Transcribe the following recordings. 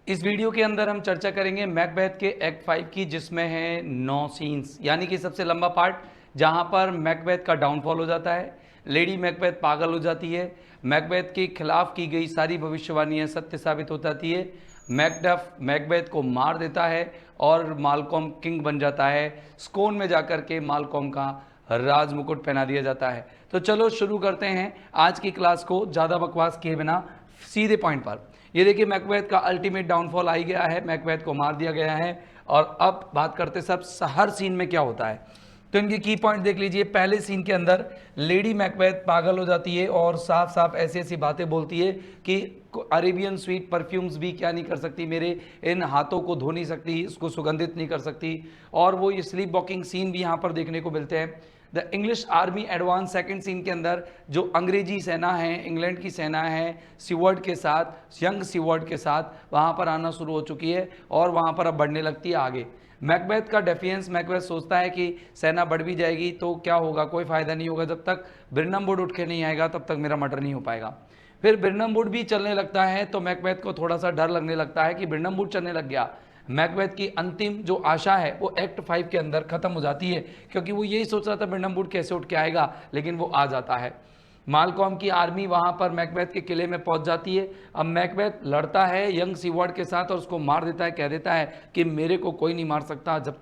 इस वीडियो के अंदर हम चर्चा करेंगे मैकबेथ के एक्ट 5 की, जिसमें है 9 सीन्स, यानी कि सबसे लंबा पार्ट जहां पर मैकबेथ का डाउनफॉल हो जाता है, लेडी मैकबेथ पागल हो जाती है, मैकबेथ के खिलाफ की गई सारी भविष्यवाणियां सत्य साबित हो जाती है, मैकडफ मैकबेथ को मार देता है और मालकॉम किंग बन जाता है। स्कोन में जाकर के मालकॉम का राज मुकुट पहना दिया जाता है। तो चलो शुरू करते हैं आज की क्लास को ज़्यादा बकवास किए बिना सीधे पॉइंट पर। ये देखिए मैकबेथ का अल्टीमेट डाउनफॉल आ ही गया है, मैकबेथ को मार दिया गया है। और अब बात करते सब हर सीन में क्या होता है, तो इनके की पॉइंट देख लीजिए। पहले सीन के अंदर लेडी मैकबेथ पागल हो जाती है और साफ साफ ऐसी ऐसी बातें बोलती है कि अरेबियन स्वीट परफ्यूम्स भी क्या नहीं कर सकती, मेरे इन हाथों को धो नहीं सकती, इसको सुगंधित नहीं कर सकती। और वो ये स्लीप वॉकिंग सीन भी यहाँ पर देखने को मिलते हैं। The English army advance second scene के अंदर जो अंग्रेजी सेना है, इंग्लैंड की सेना है, सीवर्ड के साथ, यंग सीवर्ड के साथ वहाँ पर आना शुरू हो चुकी है और वहाँ पर अब बढ़ने लगती है आगे। मैकबेथ का डेफियंस, मैकबेथ सोचता है कि सेना बढ़ भी जाएगी तो क्या होगा, कोई फायदा नहीं होगा, जब तक बिरनम वुड उठ के नहीं आएगा तब तक मेरा मर्डर नहीं हो पाएगा। फिर बिरनम वुड भी चलने लगता है तो मैकबेथ को थोड़ा सा डर लगने लगता है कि बिरनम वुड चलने लग गया। मैकबेथ की अंतिम जो आशा है वो एक्ट 5 के अंदर खत्म हो जाती है, क्योंकि वो यही सोच रहा था बिरनम वुड कैसे उठ के आएगा, लेकिन वो आ जाता है। मालकॉम की आर्मी वहां पर मैकबेथ के किले में पहुंच जाती है। अब मैकबेथ लड़ता है यंग सीवर्ड के साथ और उसको मार देता है, कह देता है कि मेरे को कोई नहीं मार सकता जब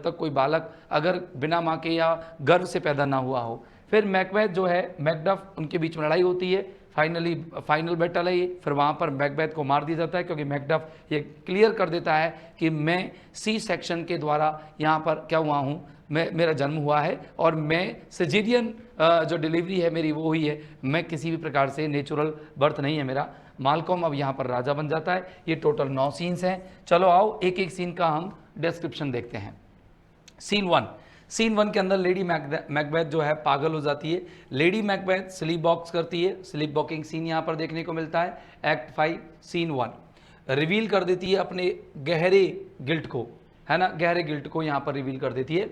तक कोई बालक अगर बिना माँ के या गर्भ से पैदा ना हुआ हो। फिर मैकबेथ जो है मैकडफ, उनके बीच में लड़ाई होती है, फाइनल बैटल है ये। फिर वहाँ पर मैकबेथ को मार दिया जाता है, क्योंकि मैकडफ ये क्लियर कर देता है कि मैं सी सेक्शन के द्वारा यहाँ पर क्या हुआ हूँ, मेरा जन्म हुआ है और मैं सिजेरियन जो डिलीवरी है मेरी वो हुई है, मैं किसी भी प्रकार से नेचुरल बर्थ नहीं है मेरा। मालकॉम अब यहाँ पर राजा बन जाता है। ये टोटल 9 सीन्स हैं। चलो आओ एक एक सीन का हम डिस्क्रिप्शन देखते हैं। सीन 1 के अंदर लेडी मैकबेथ जो है पागल हो जाती है। लेडी मैकबेथ स्लीप बॉक्स करती है, स्लीप वॉकिंग सीन यहाँ पर देखने को मिलता है। एक्ट 5 सीन 1 रिवील कर देती है अपने गहरे गिल्ट को, है ना, गहरे गिल्ट को यहाँ पर रिवील कर देती है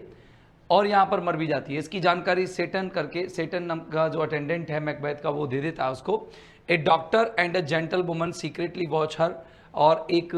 और यहाँ पर मर भी जाती है। इसकी जानकारी सेटन का जो अटेंडेंट है मैकबेथ का वो दे देता है उसको। A doctor and a gentle woman secretly watch her, और एक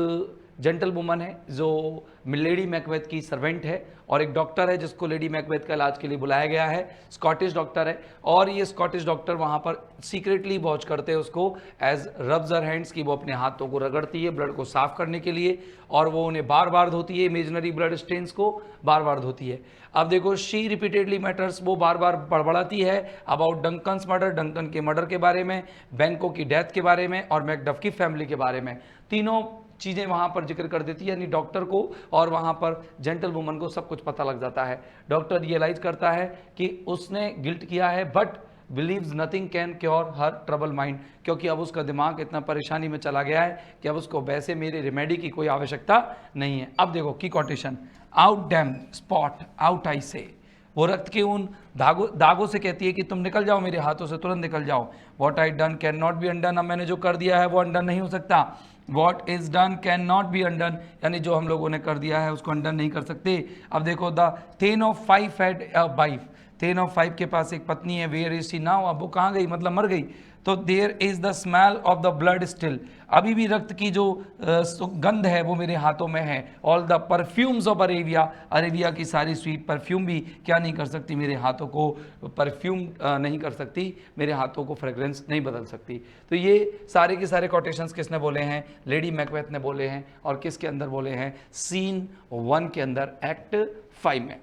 जेंटल वुमन है जो लेडी मैकबेथ की सर्वेंट है और एक डॉक्टर है जिसको लेडी मैकबेथ का इलाज के लिए बुलाया गया है, स्कॉटिश डॉक्टर है। और ये स्कॉटिश डॉक्टर वहाँ पर सीक्रेटली वॉच करते हैं उसको एज रब्स हर हैंड्स, की वो अपने हाथों को रगड़ती है ब्लड को साफ करने के लिए और वो उन्हें बार बार धोती है, इमेजिनरी ब्लड स्टेन्स को बार बार धोती है। अब देखो शी रिपीटेडली मैटर्स, वो बार बार बड़बड़ाती है अबाउट डंकन्स मर्डर, डंकन के मर्डर के बारे में, बैंको की डेथ के बारे में और मैकडफ की फैमिली के बारे में। तीनों चीज़ें वहाँ पर जिक्र कर देती है, यानी डॉक्टर को और वहाँ पर जेंटल वुमन को सब कुछ पता लग जाता है। डॉक्टर रियलाइज करता है कि उसने गिल्ट किया है but believes nothing can cure her trouble mind, क्योंकि अब उसका दिमाग इतना परेशानी में चला गया है कि अब उसको वैसे मेरे रेमेडी की कोई आवश्यकता नहीं है। अब देखो की quotation, out dam spot out I से, वो रक्त के उन दागों से कहती है कि तुम निकल जाओ मेरे हाथों से, तुरंत निकल जाओ। What I done can not be undone, अब मैंने जो कर दिया है वो अनडन नहीं हो सकता। What is done can not be undone, यानी जो हम लोगों ने कर दिया है उसको अनडन नहीं कर सकते। अब देखो the thane of 5 had a wife, thane of 5 के पास एक पत्नी है, वेयर इज शी नाउ, अब वो कहाँ गई, मतलब मर गई। तो there is the smell of the blood still, अभी भी रक्त की जो सुगंध है वो मेरे हाथों में है। All the perfumes of Arabia, Arabia की सारी स्वीट परफ्यूम भी क्या नहीं कर सकती, मेरे हाथों को परफ्यूम नहीं कर सकती, मेरे हाथों को फ्रेग्रेंस नहीं बदल सकती। तो ये सारे के सारे कोटेशंस किसने बोले हैं, लेडी मैकबेथ ने बोले हैं। और किसके अंदर बोले हैं, सीन 1 के अंदर एक्ट 5 में।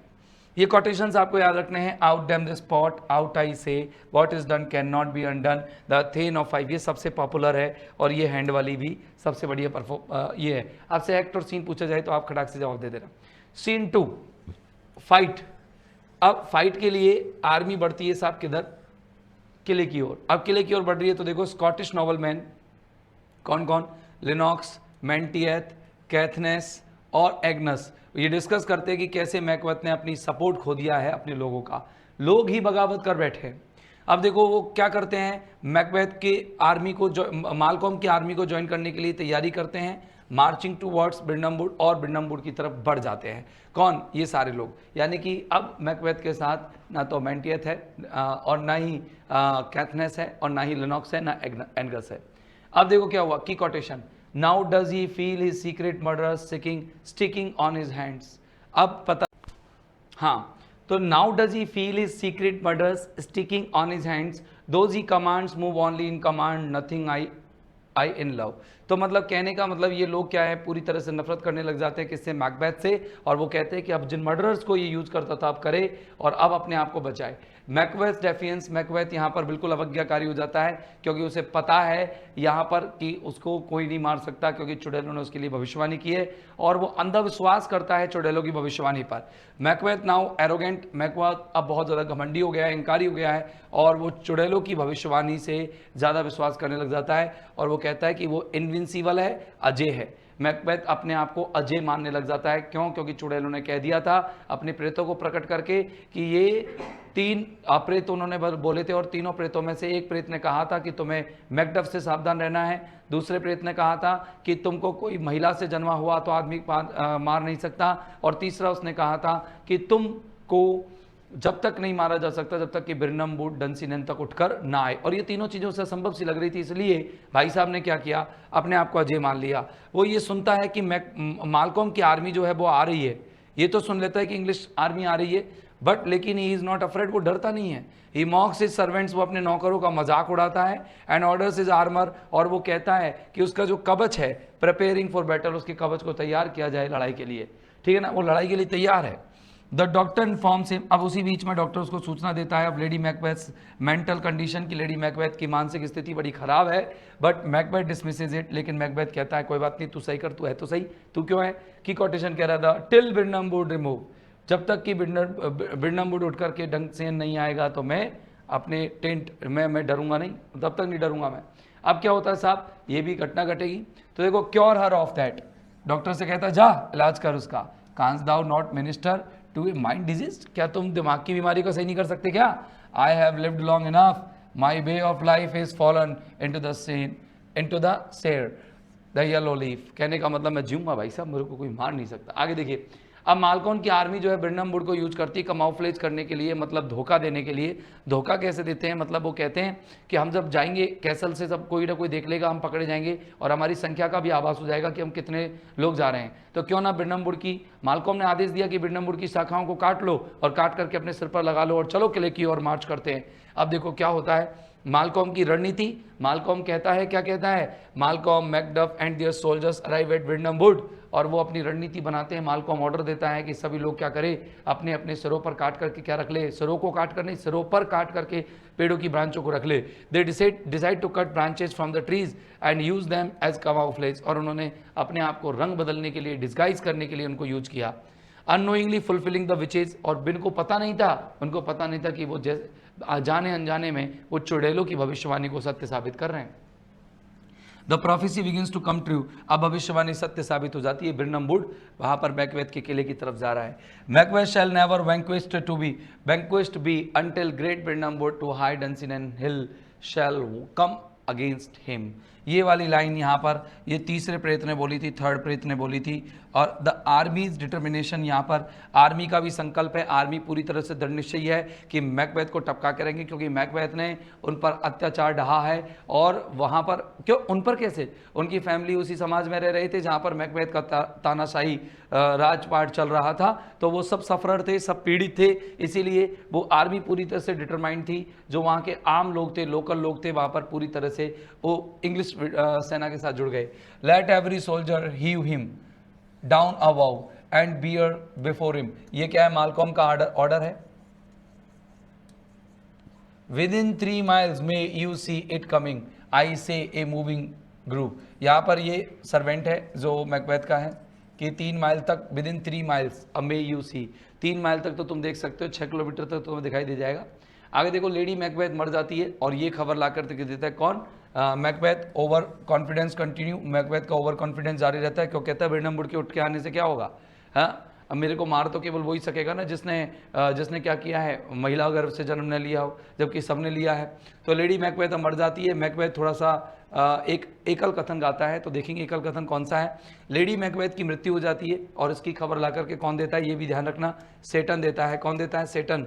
ये कोटेशंस आपको याद रखने हैं। Out damn the spot, out I say, what is done can not be undone, the thane of 5, ये सबसे पॉपुलर है और ये हैंड वाली भी सबसे बढ़िया ये है। आपसे एक्ट और सीन पूछा जाए तो आप खटाक से जवाब दे देना। Scene 2 fight. अब फाइट के लिए आर्मी बढ़ती है साहब किधर, किले की ओर। अब किले की ओर बढ़ रही है तो देखो स्कॉटिश नॉवलमैन कौन कौन, लिनॉक्स, मेंटिएथ, कैथनेस और एग्नस, ये डिस्कस करते हैं कि कैसे मैकबेथ ने अपनी सपोर्ट खो दिया है अपने लोगों का, लोग ही बगावत कर बैठे। अब देखो वो क्या करते हैं, मैकबेथ के आर्मी को मालकॉम की आर्मी को ज्वाइन करने के लिए तैयारी करते हैं, मार्चिंग टूवर्ड्स बिरनम वुड, और बिरनम वुड की तरफ बढ़ जाते हैं। कौन, ये सारे लोग, यानी कि अब मैकबेथ के साथ ना तो मेंटिएथ है और ना ही कैथनेस है और ना ही लिनॉक्स है, ना एंगस है। अब देखो क्या हुआ की quotation, now does he feel his secret murder sticking on his hands. अब पता, हाँ, तो now does he feel his secret murders sticking on his hands, those he commands move only in command, nothing I in love. तो मतलब कहने का मतलब ये लोग क्या है, पूरी तरह से नफरत करने लग जाते हैं किससे, मैकबेथ से, और वो कहते हैं कि अब जिन मर्डरर्स को ये यूज करता था अब करे और अब अपने आप को बचाए। मैकबेथ डेफियंस, मैकबेथ यहाँ पर बिल्कुल अवज्ञाकारी हो जाता है क्योंकि उसे पता है यहाँ पर कि उसको कोई नहीं मार सकता क्योंकि चुड़ैलों ने उसके लिए भविष्यवाणी की है और वो अंधविश्वास करता है चुड़ैलों की भविष्यवाणी पर। मैकबेथ नाउ एरोगेंट, मैकबेथ अब बहुत ज़्यादा घमंडी हो गया है, इंकारी हो गया है और वो चुड़ैलों की भविष्यवाणी से ज़्यादा विश्वास करने लग जाता है और वो कहता है कि वो इनविंसिबल है, अजय है। मैकबेथ अपने आप को अजय मानने लग जाता है, क्यों? क्योंकि चुड़ैलों ने कह दिया था अपने प्रेतों को प्रकट करके कि ये 3 प्रेत उन्होंने बोले थे और तीनों प्रेतों में से एक प्रेत ने कहा था कि तुम्हें मैकडफ से सावधान रहना है, दूसरे प्रेत ने कहा था कि तुमको कोई महिला से जन्मा हुआ तो आदमी मार नहीं सकता, और तीसरा उसने कहा था कि तुमको जब तक नहीं मारा जा सकता जब तक कि बिरनम बूट डंसिनन तक उठकर ना आए। और ये तीनों चीज़ों से असंभव सी लग रही थी, इसलिए भाई साहब ने क्या किया, अपने आप को अजय मान लिया। वो ये सुनता है कि मालकॉम की आर्मी जो है वो आ रही है, ये तो सुन लेता है कि इंग्लिश आर्मी आ रही है, बट लेकिन ही इज़ नॉट अफ्रेड, वो डरता नहीं है। ही मॉक्स हिज सर्वेंट्स, वो अपने नौकरों का मजाक उड़ाता है, एंड ऑर्डर्स हिज आर्मर, और वो कहता है कि उसका जो कवच है, प्रिपेयरिंग फॉर बैटल, उसके कवच को तैयार किया जाए लड़ाई के लिए, ठीक है ना, वो लड़ाई के लिए तैयार है। द डॉक्टर इन्फॉर्म्स हिम, अब उसी बीच में डॉक्टर उसको सूचना देता है अब लेडी मैकबेथ मेंटल कंडीशन की, लेडी मैकबेथ की मानसिक स्थिति बड़ी खराब है, बट मैकबेथ डिसमिसेज इट, लेकिन मैकबेथ कहता है कोई बात नहीं, तू सही कर, तू है तो सही, तू क्यों है, की कोटेशन कह रहा था, टिल बिरनम वुड रिमूव, जब तक कि बिरनम वुड उठ करके ढंग से नहीं आएगा तो मैं अपने टेंट में मैं डरूंगा नहीं, तब तक नहीं डरूंगा मैं। अब क्या होता है साहब, ये भी घटना घटेगी, तो देखो, cure her of that, doctor से कहता है जा इलाज कर उसका, canst thou not minister to a mind disease, क्या तुम दिमाग की बीमारी को सही नहीं कर सकते क्या? I have lived long enough, my way of life is fallen into the सेर द येलो लीफ, कहने का मतलब मैं जीऊंगा भाई साहब, मेरे को कोई मार नहीं सकता। आगे देखिए, अब मालकॉन की आर्मी जो है बिरनम वुड को यूज करती है कमाउफ्लेज करने के लिए, मतलब धोखा देने के लिए। धोखा कैसे देते हैं, मतलब वो कहते हैं कि हम जब जाएंगे कैसल से, सब कोई ना कोई देख लेगा, हम पकड़े जाएंगे और हमारी संख्या का भी आभास हो जाएगा कि हम कितने लोग जा रहे हैं, तो क्यों ना बिरनम वुड की, मालकॉम ने आदेश दिया कि बिरनम वुड की शाखाओं को काट लो और काट करके अपने सिर पर लगा लो और चलो किले की ओर मार्च करते हैं। अब देखो क्या होता है, मालकॉम की रणनीति, मालकॉम कहता है, क्या कहता है, Malcolm, Macduff and their soldiers arrive at Birnam Wood, और वो अपनी रणनीति बनाते हैं। मालकॉम ऑर्डर देता है कि सभी लोग क्या करें, अपने अपने सिरों पर काट करके क्या रख ले, सिरों को काट कर नहीं, सिरों पर काट करके पेड़ों की ब्रांचों को रख ले। They decide to cut branches from the trees and use them as camouflage, और उन्होंने अपने आप को रंग बदलने के लिए, डिस्गाइज करने के लिए उनको यूज किया। अननोइंगली फुलफिलिंग द विचेज, और बिनको पता नहीं था, उनको पता नहीं था कि वो जाने अनजाने में वो चुड़ैलों की भविष्यवाणी को सत्य साबित कर रहे हैं। The prophecy begins to come true, अब भविष्यवाणी सत्य साबित हो जाती है। बिरनम वुड वहां पर मैकबेथ के किले की तरफ जा रहा है। Macbeth shall never vanquished be until great Birnam Wood to high Dunsinane hill shall come against him. ये वाली लाइन यहाँ पर ये तीसरे प्रेत ने बोली थी, थर्ड प्रेत ने बोली थी। और द आर्मीज डिटर्मिनेशन, यहाँ पर आर्मी का भी संकल्प है, आर्मी पूरी तरह से दृढ़ निश्चयी है कि मैकबेथ को टपका करेंगे, क्योंकि मैकबेथ ने उन पर अत्याचार ढहा है। और वहाँ पर क्यों, उन पर कैसे, उनकी फैमिली उसी समाज में रह रहे थे जहाँ पर मैकबेथ का तानाशाही राजपाट चल रहा था, तो वो सब सफरर थे, सब पीड़ित थे, इसीलिए वो आर्मी पूरी तरह से डिटरमाइंड थी। जो वहाँ के आम लोग थे, लोकल लोग थे, वहाँ पर पूरी तरह से वो इंग्लिश सेना के साथ जुड़ गए। Let every soldier hew him down a bough and bear before him, ये क्या है, मालकॉम का ऑर्डर है। Within 3 miles may you see it coming, I say a moving group. यहाँ पर ये सर्वेंट है जो मैकबेथ का है कि 3 माइल तक, within 3 miles a may you see, 3 mile तक तो तुम देख सकते हो, 6 किलोमीटर तक तुम्हें दिखाई दे जाएगा। आगे देखो, लेडी मैकबेथ मर जाती है और ये खबर ला कर देता है कौन, Macbeth. Over confidence continue, Macbeth का ओवर कॉन्फिडेंस जारी रहता है, क्यों कहता है बिरनम वुड के उठ के आने से क्या होगा, हाँ, अब मेरे को मार तो केवल वही सकेगा ना जिसने क्या किया है, महिला गर्भ से जन्म न लिया हो, जबकि सबने लिया है। तो लेडी मैकबेथ मर जाती है। मैकबेथ थोड़ा सा एक एकल कथन गाता है, तो देखेंगे एकल कथन कौन सा है। लेडी मैकबेथ की मृत्यु हो जाती है और इसकी खबर ला करके कौन देता है, ये भी ध्यान रखना, सेटन देता है। कौन देता है, सेटन।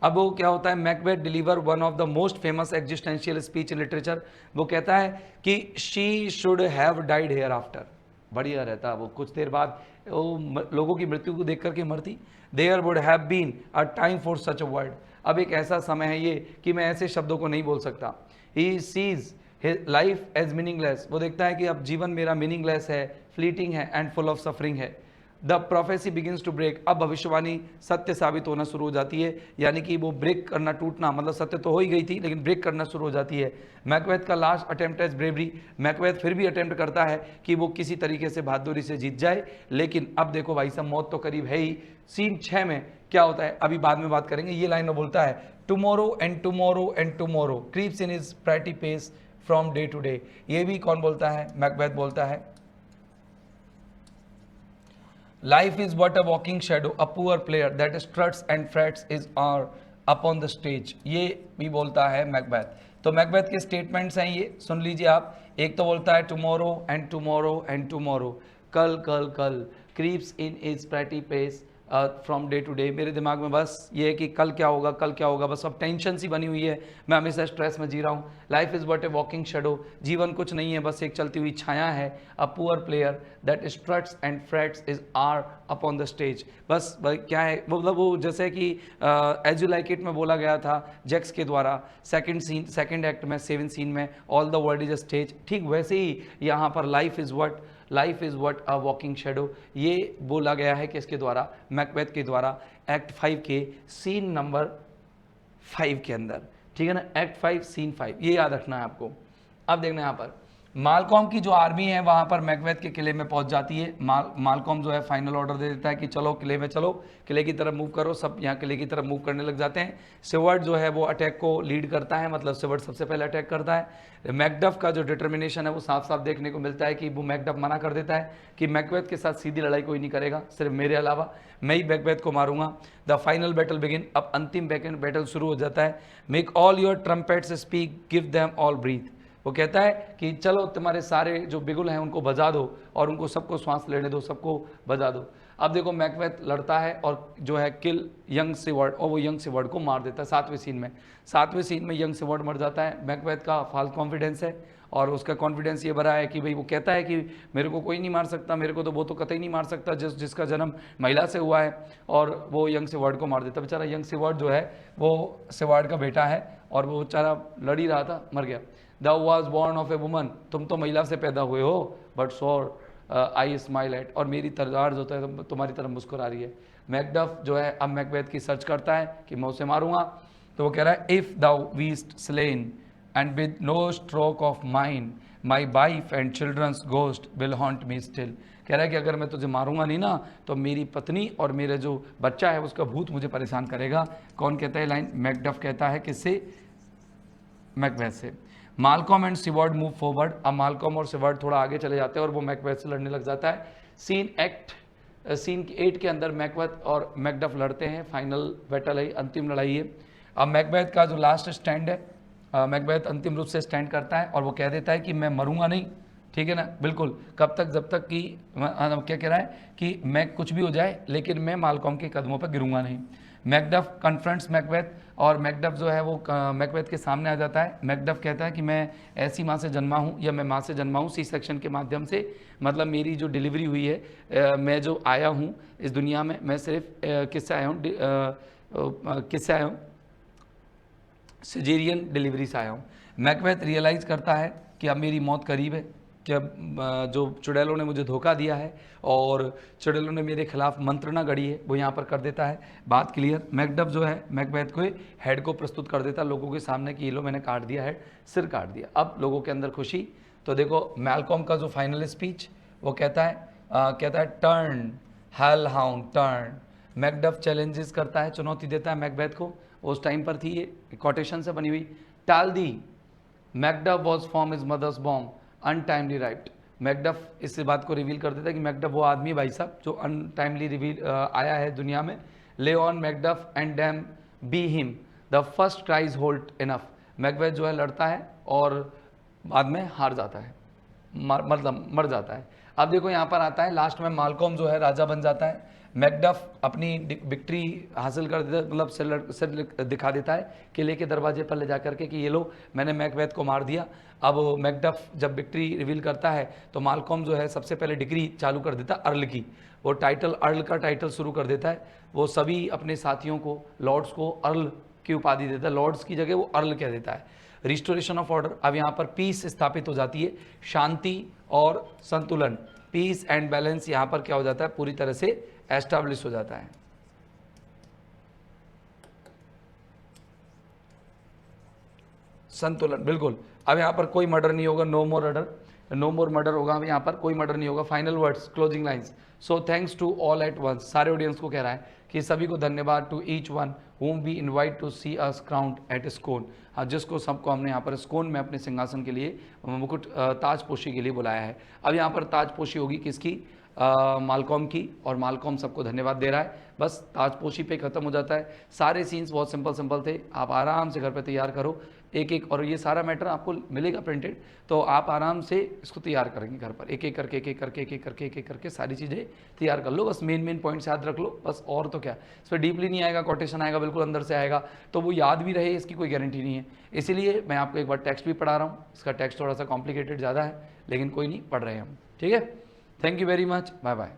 अब वो क्या होता है, Macbeth deliver one of the most famous existential speech in literature. वो कहता है कि she should have died hereafter. बढ़िया रहता, वो कुछ देर बाद वो लोगों की मृत्यु को देख करके मरती। There would have been a time for such a word. अब एक ऐसा समय है ये कि मैं ऐसे शब्दों को नहीं बोल सकता। He sees life as meaningless. वो देखता है कि अब जीवन मेरा मीनिंगलेस है, फ्लीटिंग है एंड फुल ऑफ सफरिंग है। The prophecy begins to break. अब भविष्यवाणी सत्य साबित होना शुरू हो जाती है, यानी कि वो ब्रेक करना, टूटना, मतलब सत्य तो हो ही गई थी लेकिन ब्रेक करना शुरू हो जाती है। मैकबेथ का last attempt as bravery. Macbeth फिर भी अटेम्प्ट करता है कि वो किसी तरीके से बहादुरी से जीत जाए, लेकिन अब देखो भाई साहब, मौत तो करीब है ही। सीन 6 में क्या होता है अभी बाद में बात करेंगे। ये लाइन में बोलता है, tomorrow and tomorrow and tomorrow creeps in his petty pace from day to day. ये भी कौन बोलता है? मैकबेथ बोलता है। Life is but a walking shadow, a poor player that struts and frets is are upon the stage। ये भी बोलता है मैकबेथ। तो मैकबेथ के स्टेटमेंट्स हैं, ये सुन लीजिए आप। एक तो बोलता है tomorrow and tomorrow and tomorrow, कल कल कल, creeps in is petty pace from day to day. मेरे दिमाग में बस ये है कि कल क्या होगा, कल क्या होगा, बस अब टेंशन सी बनी हुई है, मैं हमेशा स्ट्रेस में जी रहा हूँ। Life is but A walking shadow, जीवन कुछ नहीं है, बस एक चलती हुई छाया है। A poor player that struts and frets his hour upon the stage. बस क्या है, मतलब वो जैसे कि एज यू लाइक इट में बोला गया था जैक्स के द्वारा सेकेंड एक्ट में 7 सीन में, all the world is a stage. ठीक वैसे ही यहाँ पर life is what a walking shadow, ये बोला गया है किसके द्वारा? मैकबेथ के द्वारा, एक्ट 5 के सीन नंबर 5 के अंदर। ठीक है ना, एक्ट 5 सीन 5, ये याद रखना है आपको। अब देखना यहाँ पर मालकॉम की जो आर्मी है वहाँ पर मैकबेथ के किले में पहुँच जाती है। मालकॉम जो है फाइनल ऑर्डर दे देता है कि चलो किले में चलो, किले की तरफ मूव करो। सब यहाँ किले की तरफ मूव करने लग जाते हैं। सिवर्ट जो है वो अटैक को लीड करता है, मतलब सिवर्ट सबसे पहले अटैक करता है। मैकडफ का जो डिटर्मिनेशन है वो साफ साफ देखने को मिलता है कि वो मैकडफ मना कर देता है कि मैकबेथ के साथ सीधी लड़ाई कोई नहीं करेगा, सिर्फ मेरे अलावा, मैं ही मैकबेथ को मारूंगा। The final battle begin. अब अंतिम बैटल शुरू हो जाता है। Make all your trumpets speak, give them all breath. वो कहता है कि चलो तुम्हारे सारे जो बिगुल हैं उनको बजा दो और उनको सबको सांस लेने दो, सबको बजा दो। अब देखो मैकबेथ लड़ता है और जो है किल यंग सिवर्ट, और वो यंग सिवर्ट को मार देता है 7वें सीन में। 7वें सीन में यंग सिवर्ट मर जाता है। मैकबेथ का फॉल्स कॉन्फिडेंस है और उसका कॉन्फिडेंस ये भरा है कि भाई वो कहता है कि मेरे को कोई नहीं मार सकता, मेरे को तो वो तो कतई नहीं मार सकता जिसका जन्म महिला से हुआ है, और वो यंग सिवर्ट को मार देता। बेचारा यंग सिवर्ट जो है वो सिवर्ट का बेटा है और वो बेचारा लड़ ही रहा था, मर गया। Thou was born of a woman, तुम तो महिला से पैदा हुए हो, but swords I smile at, और मेरी तलवार जो है तुम्हारी तरफ मुस्कुरा रही है। मैकडफ जो है अब मैकबेथ की सर्च करता है कि मैं उसे मारूंगा, तो वो कह रहा है if thou beest slain and with no stroke of mine my wife and children's ghost will haunt me still. कह रहा है कि अगर मैं तुझे मारूंगा नहीं ना तो मेरी पत्नी और मेरे जो बच्चा है उसका भूत मुझे परेशान करेगा। कौन कहता है लाइन? मैकडफ कहता है किससे? मैकबेथ से। मालकॉम एंड सिवर्ट मूव फॉरवर्ड। अब मालकॉम और सिवर्ट थोड़ा आगे चले जाते हैं और वो मैकबेथ से लड़ने लग जाता है। सीन 8 के अंदर मैकबेथ और मैकडफ लड़ते हैं, फाइनल बैटल है, अंतिम लड़ाई है। अब मैकबेथ का जो लास्ट स्टैंड है, मैकबेथ अंतिम रूप से स्टैंड करता है और वो कह देता है कि मैं मरूंगा नहीं, ठीक है ना, बिल्कुल, कब तक? जब तक कि क्या कह रहा है कि मैं कुछ भी हो जाए लेकिन मैं मालकॉम के कदमों पर गिरूंगा नहीं। मैकडफ कन्फ्रंट्स मैकबेथ, और मैकडफ जो है वो मैकबेथ के सामने आ जाता है। मैकडफ कहता है कि मैं ऐसी माँ से जन्मा हूँ, या मैं माँ से जन्मा हूँ सी सेक्शन के माध्यम से, मतलब मेरी जो डिलीवरी हुई है, मैं जो आया हूँ इस दुनिया में, मैं सिर्फ किससे आया हूँ? सिजेरियन डिलीवरी से आया हूँ। मैकबेथ रियलाइज़ करता है कि अब मेरी मौत करीब है, कि अब जो चुड़ैलों ने मुझे धोखा दिया है और चुड़ैलों ने मेरे खिलाफ मंत्रणा गढ़ी है वो यहाँ पर कर देता है। बात क्लियर। मैकडफ जो है मैकबेथ को हेड को प्रस्तुत कर देता है लोगों के सामने कि ये लो मैंने काट दिया हेड, सिर काट दिया। अब लोगों के अंदर खुशी। तो देखो मैलकॉम का जो फाइनल स्पीच वो कहता है turn hello hound turn. Macduff challenges करता है, चुनौती देता है मैकबेथ को। उस टाइम पर थी ये कोटेशन से बनी हुई, टाल दी Macduff was from his mother's womb untimely right. Macduff इस बात को रिवील कर देता है कि मैकडफ वो आदमी भाई साहब जो अनटाइमली आया है दुनिया में। ले on Macduff and dam be him the first cries hold enough. Macbeth जो है लड़ता है और बाद में हार जाता है। मतलब मर जाता है। अब देखो यहाँ पर आता है लास्ट में मालकॉम जो है राजा बन जाता है, मैकडफ अपनी विक्ट्री हासिल कर देता है, मतलब सिर दिखा देता है किले के दरवाजे पर ले जा करके कि ये लो मैंने मैकबेथ को मार दिया। अब मैकडफ जब विक्ट्री रिवील करता है तो मालकॉम जो है सबसे पहले डिग्री चालू कर देता है अर्ल की, वो टाइटल अर्ल का टाइटल शुरू कर देता है। वो सभी अपने साथियों को लॉर्ड्स को अर्ल की उपाधि देता है, लॉर्ड्स की जगह वो अर्ल कह देता है। रिस्टोरेशन ऑफ ऑर्डर, अब यहाँ पर पीस स्थापित हो जाती है, शांति और संतुलन, पीस एंड बैलेंस यहाँ पर क्या हो जाता है, पूरी तरह से एस्टैब्लिश हो जाता है। संतुलन, बिल्कुल। अब यहाँ पर कोई मर्डर नहीं होगा, no more murder, no more murder होगा, अब यहाँ पर कोई मर्डर नहीं होगा। Final words, closing lines. So thanks to all at once, सारे ऑडियंस को कह रहा है कि सभी को धन्यवाद, to each one whom we invite to see us crowned at Scone, जिसको सबको हमने यहाँ पर स्कोन में अपने सिंहासन के लिए मुकुट ताजपोशी के लिए बुलाया है। अब यहाँ पर ताजपोशी होगी किसकी, मालकॉम की, और मालकॉम सबको धन्यवाद दे रहा है। बस ताजपोशी पे ख़त्म हो जाता है। सारे सीन्स बहुत सिंपल थे, आप आराम से घर पे तैयार करो एक एक, और ये सारा मैटर आपको मिलेगा प्रिंटेड, तो आप आराम से इसको तैयार करेंगे घर पर, एक एक करके एक एक करके एक एक करके एक एक करके सारी चीज़ें तैयार कर लो। बस मेन पॉइंट्स याद रख लो बस, और तो क्या, इस पर डीपली नहीं आएगा, कोटेशन आएगा बिल्कुल अंदर से आएगा, तो वो याद भी रहे इसकी कोई गारंटी नहीं है। इसीलिए मैं आपको एक बार टेक्स्ट भी पढ़ा रहा हूँ, इसका टेक्स्ट थोड़ा सा कॉम्प्लिकेटेड ज़्यादा है, लेकिन कोई नहीं, पढ़ रहे हैं हम, ठीक है। Thank you very much, bye bye.